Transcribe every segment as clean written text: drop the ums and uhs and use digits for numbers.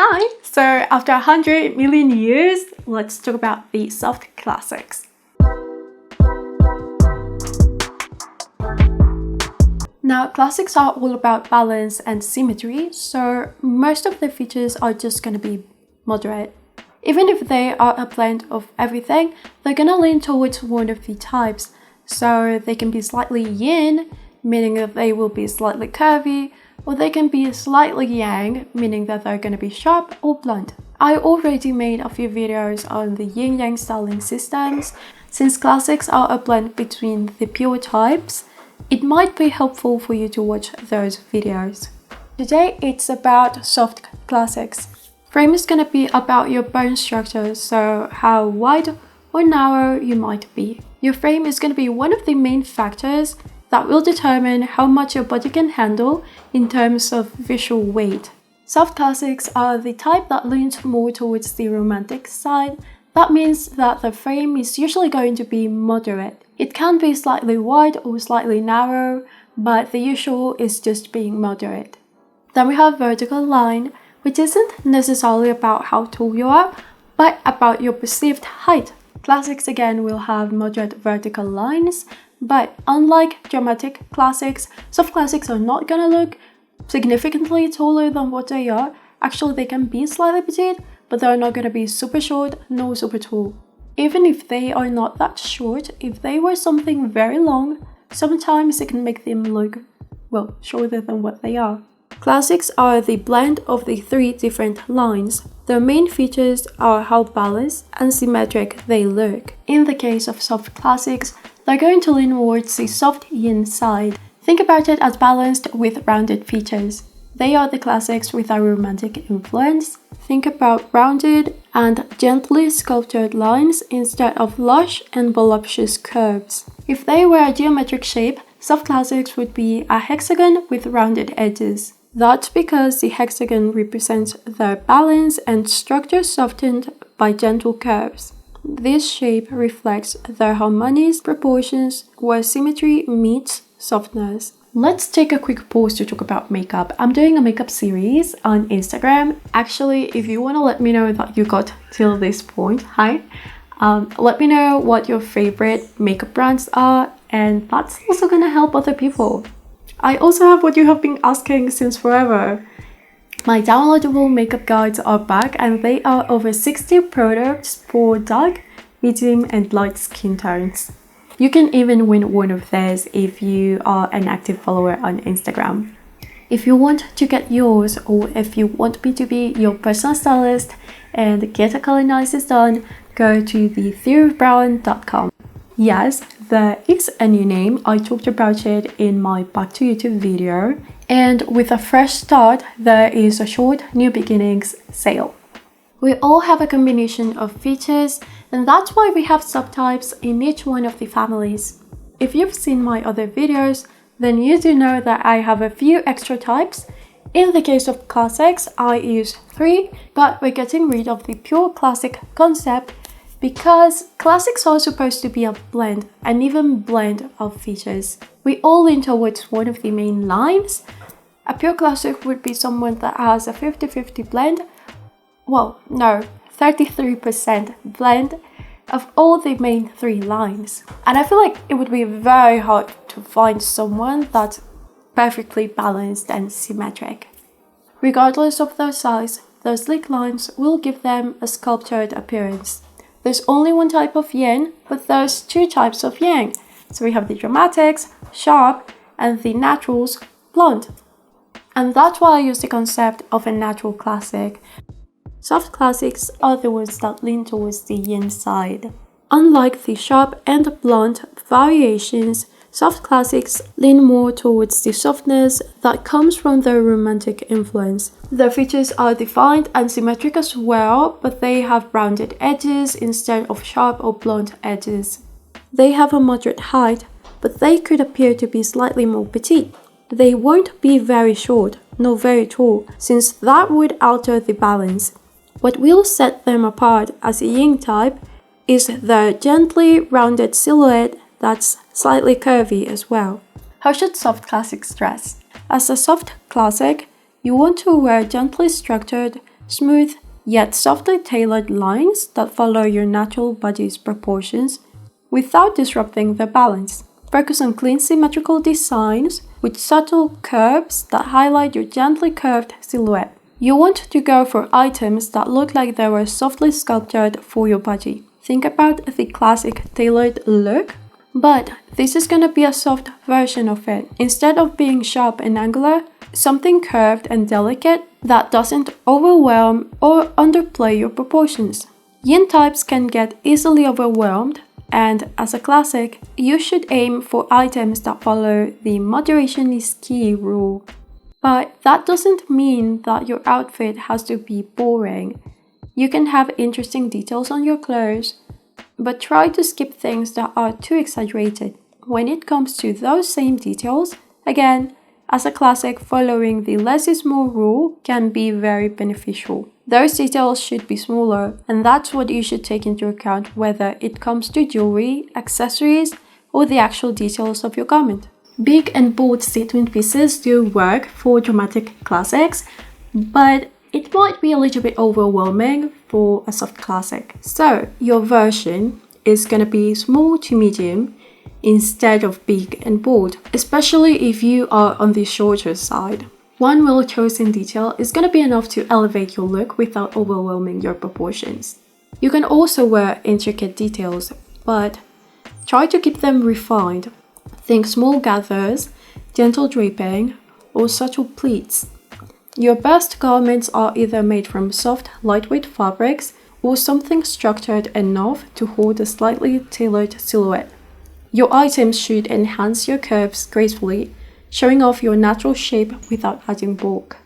Hi! So after 100 million years, let's talk about the soft classics. Now, classics are all about balance and symmetry, so most of their features are just going to be moderate. Even if they are a blend of everything, they're going to lean towards one of the types. So they can be slightly yin, meaning that they will be slightly curvy, or they can be slightly yang, meaning that they're going to be sharp or blunt. I already made a few videos on the yin-yang styling systems. Since classics are a blend between the pure types, it might be helpful for you to watch those videos. Today it's about soft classics. Frame is going to be about your bone structure, so how wide or narrow you might be. Your frame is going to be one of the main factors that will determine how much your body can handle in terms of visual weight. Soft classics are the type that leans more towards the romantic side. That means that the frame is usually going to be moderate. It can be slightly wide or slightly narrow, but the usual is just being moderate. Then we have vertical line, which isn't necessarily about how tall you are, but about your perceived height. Classics again will have moderate vertical lines, but unlike dramatic classics, soft classics are not gonna look significantly taller than what they are. Actually, they can be slightly petite, but they're not gonna be super short nor super tall. Even if they are not that short, if they were something very long, sometimes it can make them look, well, shorter than what they are. Classics are the blend of the three different lines. Their main features are how balanced and symmetric they look. In the case of soft classics, they're going to lean towards the soft yin side. Think about it as balanced with rounded features. They are the classics with a romantic influence. Think about rounded and gently sculptured lines instead of lush and voluptuous curves. If they were a geometric shape, soft classics would be a hexagon with rounded edges. That's because the hexagon represents their balance and structure softened by gentle curves. This shape reflects their harmonious proportions where symmetry meets softness. Let's take a quick pause to talk about makeup. I'm doing a makeup series on Instagram. Actually, if you want to let me know that you got till this point, hi. Let me know what your favorite makeup brands are, and that's also going to help other people. I also have what you have been asking since forever. My downloadable makeup guides are back, and they are over 60 products for dark, medium and light skin tones. You can even win one of theirs if you are an active follower on Instagram. If you want to get yours, or if you want me to be your personal stylist and get a color analysis done, go to thetheoryofbrown.com. Yes, there is a new name. I talked about it in my Back to YouTube video. And with a fresh start, there is a short New Beginnings sale. We all have a combination of features, and that's why we have subtypes in each one of the families. If you've seen my other videos, then you do know that I have a few extra types. In the case of classics, I use 3, but we're getting rid of the pure classic concept because classics are supposed to be a blend, an even blend of features. We all lean towards one of the main lines. A pure classic would be someone that has a 50-50 blend. Well, no, 33% blend of all the main 3 lines. And I feel like it would be very hard to find someone that's perfectly balanced and symmetric. Regardless of their size, those sleek lines will give them a sculptured appearance. There's only one type of yin, but there's 2 types of yang. So we have the dramatics, sharp, and the naturals, blunt. And that's why I use the concept of a natural classic. Soft classics are the ones that lean towards the yin side. Unlike the sharp and blunt variations, soft classics lean more towards the softness that comes from their romantic influence. Their features are defined and symmetric as well, but they have rounded edges instead of sharp or blunt edges. They have a moderate height, but they could appear to be slightly more petite. They won't be very short, nor very tall, since that would alter the balance. What will set them apart as a yin type is the gently rounded silhouette that's slightly curvy as well. How should soft classics dress? As a soft classic, you want to wear gently structured, Smooth yet softly tailored lines that follow your natural body's proportions without disrupting the balance. Focus on clean symmetrical designs with subtle curves that highlight your gently curved silhouette. You want to go for items that look like they were softly sculpted for your body. Think about the classic tailored look, but this is going to be a soft version of it. Instead of being sharp and angular, something curved and delicate that doesn't overwhelm or underplay your proportions. Yin types can get easily overwhelmed, and as a classic, you should aim for items that follow the moderation is key rule. But that doesn't mean that your outfit has to be boring. You can have interesting details on your clothes, but try to skip things that are too exaggerated. When it comes to those same details, again, as a classic, following the less is more rule can be very beneficial. Those details should be smaller, and that's what you should take into account whether it comes to jewelry, accessories, or the actual details of your garment. Big and bold statement pieces do work for dramatic classics, but it might be a little bit overwhelming for a soft classic. So your version is going to be small to medium instead of big and bold, especially if you are on the shorter side. One well-chosen detail is going to be enough to elevate your look without overwhelming your proportions. You can also wear intricate details, but try to keep them refined. Think small gathers, gentle draping, or subtle pleats. Your best garments are either made from soft, lightweight fabrics or something structured enough to hold a slightly tailored silhouette. Your items should enhance your curves gracefully, showing off your natural shape without adding bulk.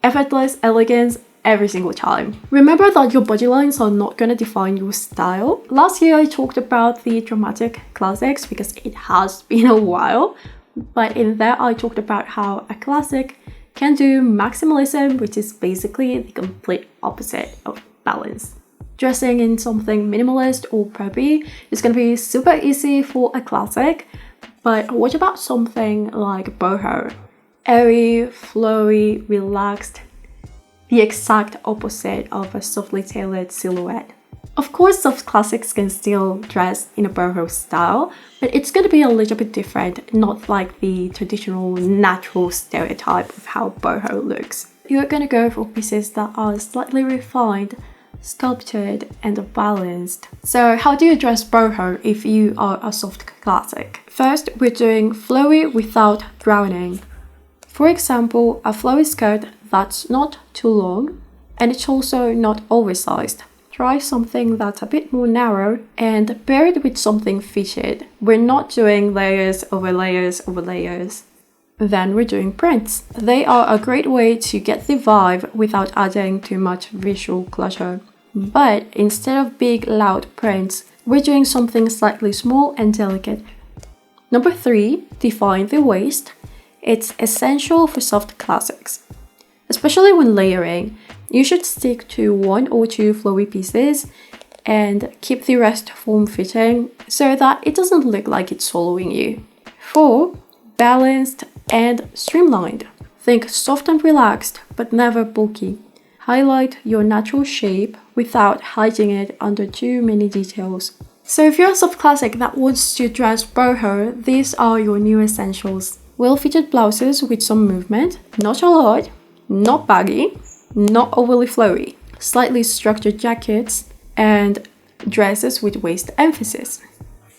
Effortless elegance every single time. Remember that your body lines are not going to define your style. Last year I talked about the dramatic classics because it has been a while, but in there I talked about how a classic can do maximalism, which is basically the complete opposite of balance. Dressing in something minimalist or preppy is going to be super easy for a classic, but what about something like boho? Airy, flowy, relaxed, the exact opposite of a softly tailored silhouette. Of course, soft classics can still dress in a boho style, but it's going to be a little bit different, not like the traditional natural stereotype of how boho looks. You're going to go for pieces that are slightly refined, sculpted, and balanced. So how do you dress boho if you are a soft classic? First, we're doing flowy without drowning. For example, a flowy skirt that's not too long, and it's also not oversized. Try something that's a bit more narrow and pair it with something fitted. We're not doing layers over layers over layers. Then we're doing prints. They are a great way to get the vibe without adding too much visual clutter. But instead of big, loud prints, we're doing something slightly small and delicate. Number 3, define the waist. It's essential for soft classics. Especially when layering, you should stick to 1 or 2 flowy pieces and keep the rest form-fitting so that it doesn't look like it's swallowing you. 4, balanced and streamlined. Think soft and relaxed, but never bulky. Highlight your natural shape without hiding it under too many details. So if you're a soft classic that wants to dress boho, these are your new essentials. Well-fitted blouses with some movement, not a lot, not baggy, not overly flowy. Slightly structured jackets and dresses with waist emphasis.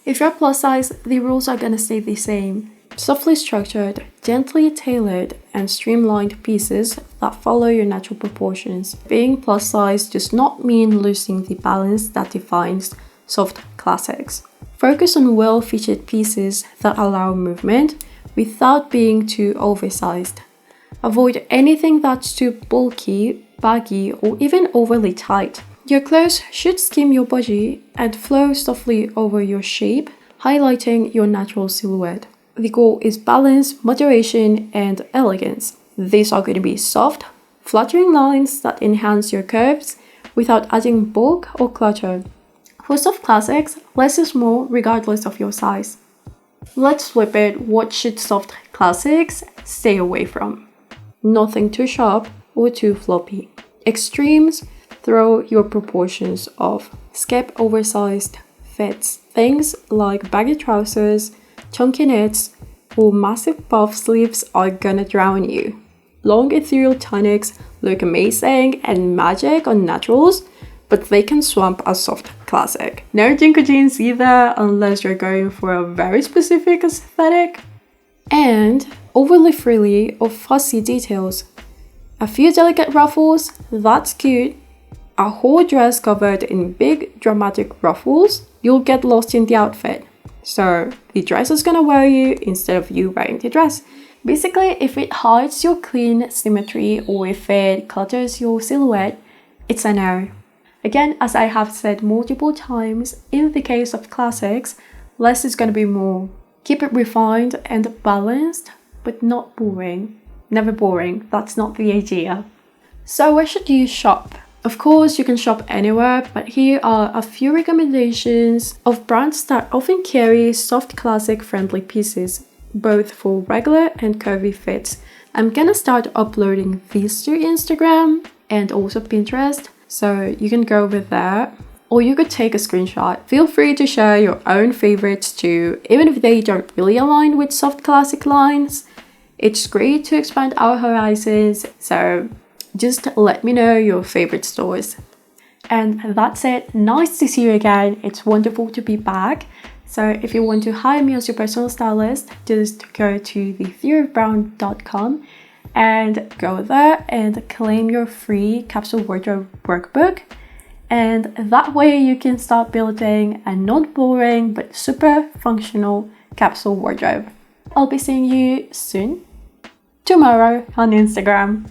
If you're plus size, the rules are gonna stay the same. Softly structured, gently tailored, and streamlined pieces that follow your natural proportions. Being plus size does not mean losing the balance that defines soft classics. Focus on well-fitted pieces that allow movement without being too oversized. Avoid anything that's too bulky, baggy, or even overly tight. Your clothes should skim your body and flow softly over your shape, highlighting your natural silhouette. The goal is balance, moderation, and elegance. These are going to be soft, flattering lines that enhance your curves without adding bulk or clutter. For soft classics, less is more regardless of your size. Let's flip it. What should soft classics stay away from? Nothing too sharp or too floppy. Extremes, throw your proportions off. Skip oversized fits. Things like baggy trousers, chunky knits, or massive puff sleeves are gonna drown you. Long ethereal tunics look amazing and magic on naturals, but they can swamp a soft classic. No jinko jeans either, unless you're going for a very specific aesthetic. And overly frilly or fussy details. A few delicate ruffles, that's cute. A whole dress covered in big dramatic ruffles, you'll get lost in the outfit. So the dress is gonna wear you instead of you wearing the dress. Basically, if it hides your clean symmetry or if it clutters your silhouette, it's a no. Again, as I have said multiple times, in the case of classics, less is gonna be more. Keep it refined and balanced, but not boring. Never boring, that's not the idea. So where should you shop? Of course, you can shop anywhere, but here are a few recommendations of brands that often carry soft classic friendly pieces, both for regular and curvy fits. I'm gonna start uploading these to Instagram and also Pinterest, so you can go over there. Or you could take a screenshot. Feel free to share your own favorites too, even if they don't really align with soft classic lines. It's great to expand our horizons, so just let me know your favorite stores. And that's it. Nice to see you again. It's wonderful to be back. So if you want to hire me as your personal stylist, just go to thetheoryofbrown.com and go there and claim your free capsule wardrobe workbook. And that way you can start building a non-boring but super functional capsule wardrobe. I'll be seeing you soon, tomorrow on Instagram.